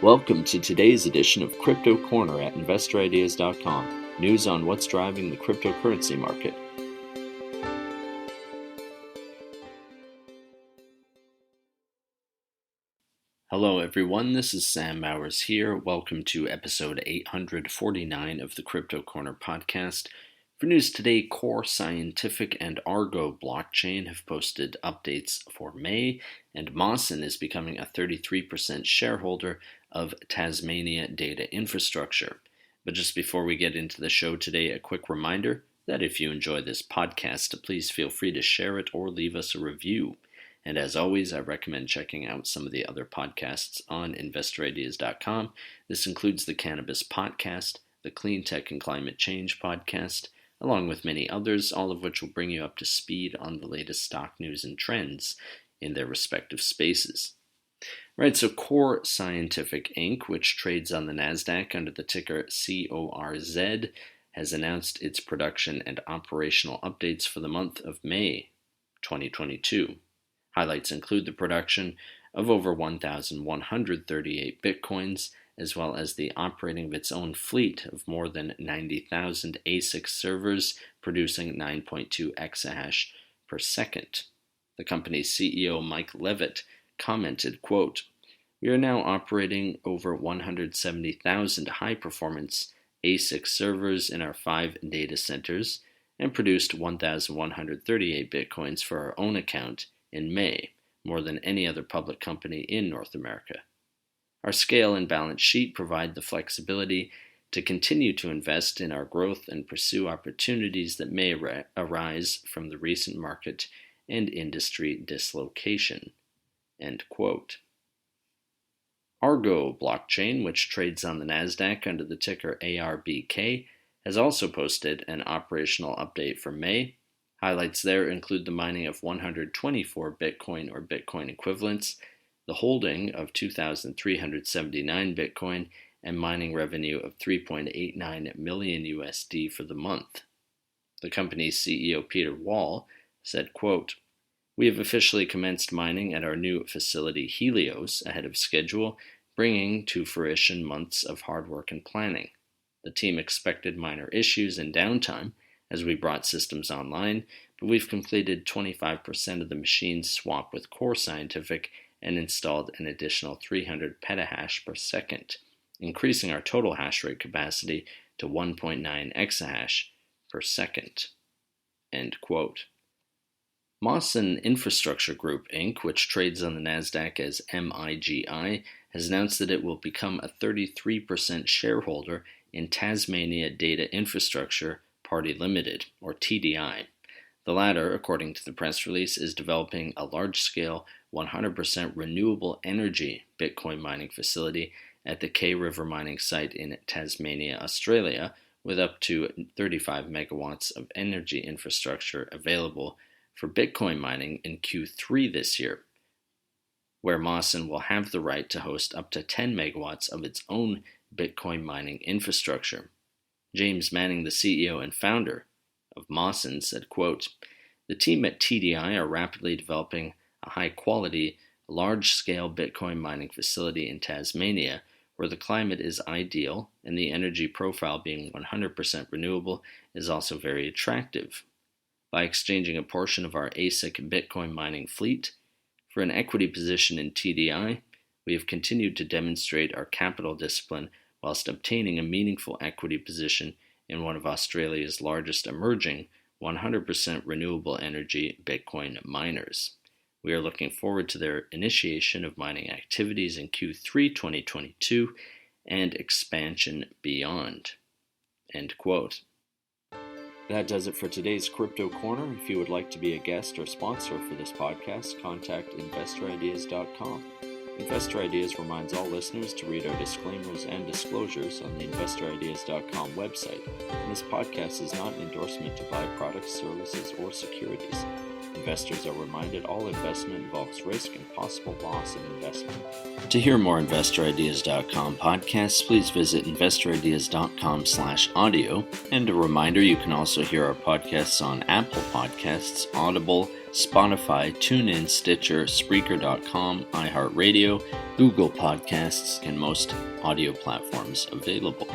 Welcome to today's edition of Crypto Corner at InvestorIdeas.com. News on what's driving the cryptocurrency market. Hello everyone, this is Sam Mowers here. Welcome to episode 849 of the Crypto Corner podcast. For news today, CORZ Scientific and Argo blockchain have posted updates for May, and Mawson is becoming a 33% shareholder of Tasmania Data Infrastructure. But just before we get into the show today, a quick reminder that if you enjoy this podcast, please feel free to share it or leave us a review. And as always, I recommend checking out some of the other podcasts on InvestorIdeas.com. This includes the Cannabis Podcast, the Clean Tech and Climate Change Podcast, along with many others, all of which will bring you up to speed on the latest stock news and trends in their respective spaces. Right, so CORZ Scientific Inc., which trades on the Nasdaq under the ticker CORZ, has announced its production and operational updates for the month of May 2022. Highlights include the production of over 1,138 bitcoins, as well as the operating of its own fleet of more than 90,000 ASIC servers, producing 9.2 exahash per second. The company's CEO, Mike Levitt, commented, quote, "We are now operating over 170,000 high-performance ASIC servers in our 5 data centers and produced 1,138 bitcoins for our own account in May, more than any other public company in North America. Our scale and balance sheet provide the flexibility to continue to invest in our growth and pursue opportunities that may arise from the recent market and industry dislocation." End quote. Argo blockchain, which trades on the NasDaq under the ticker ARBK, has also posted an operational update for May. Highlights there include the mining of 124 Bitcoin or Bitcoin equivalents, the holding of 2,379 Bitcoin, and mining revenue of $3.89 million USD for the month. The company's CEO, Peter Wall, said, quote, "We have officially commenced mining at our new facility Helios ahead of schedule, bringing to fruition months of hard work and planning. The team expected minor issues and downtime as we brought systems online, but we've completed 25% of the machines swap with CORZ Scientific and installed an additional 300 petahash per second, increasing our total hash rate capacity to 1.9 exahash per second." End quote. Mawson Infrastructure Group, Inc., which trades on the NasDaq as MIGI, has announced that it will become a 33% shareholder in Tasmania Data Infrastructure Party Limited, or TDI. The latter, according to the press release, is developing a large-scale 100% renewable energy Bitcoin mining facility at the K River mining site in Tasmania, Australia, with up to 35 megawatts of energy infrastructure available for Bitcoin mining in Q3 this year, where Mawson will have the right to host up to 10 megawatts of its own Bitcoin mining infrastructure. James Manning, the CEO and founder of Mawson, said, quote, "The team at TDI are rapidly developing a high-quality, large-scale Bitcoin mining facility in Tasmania, where the climate is ideal and the energy profile being 100% renewable is also very attractive. By exchanging a portion of our ASIC Bitcoin mining fleet for an equity position in TDI, we have continued to demonstrate our capital discipline whilst obtaining a meaningful equity position in one of Australia's largest emerging 100% renewable energy Bitcoin miners. We are looking forward to their initiation of mining activities in Q3 2022 and expansion beyond." End quote. That does it for today's Crypto Corner. If you would like to be a guest or sponsor for this podcast, contact InvestorIdeas.com. Investor Ideas reminds all listeners to read our disclaimers and disclosures on the InvestorIdeas.com website, and this podcast is not an endorsement to buy products, services, or securities. Investors are reminded all investment involves risk and possible loss of investment. To hear more InvestorIdeas.com podcasts, please visit InvestorIdeas.com/audio. And a reminder, you can also hear our podcasts on Apple Podcasts, Audible, Spotify, TuneIn, Stitcher, Spreaker.com, iHeartRadio, Google Podcasts, and most audio platforms available.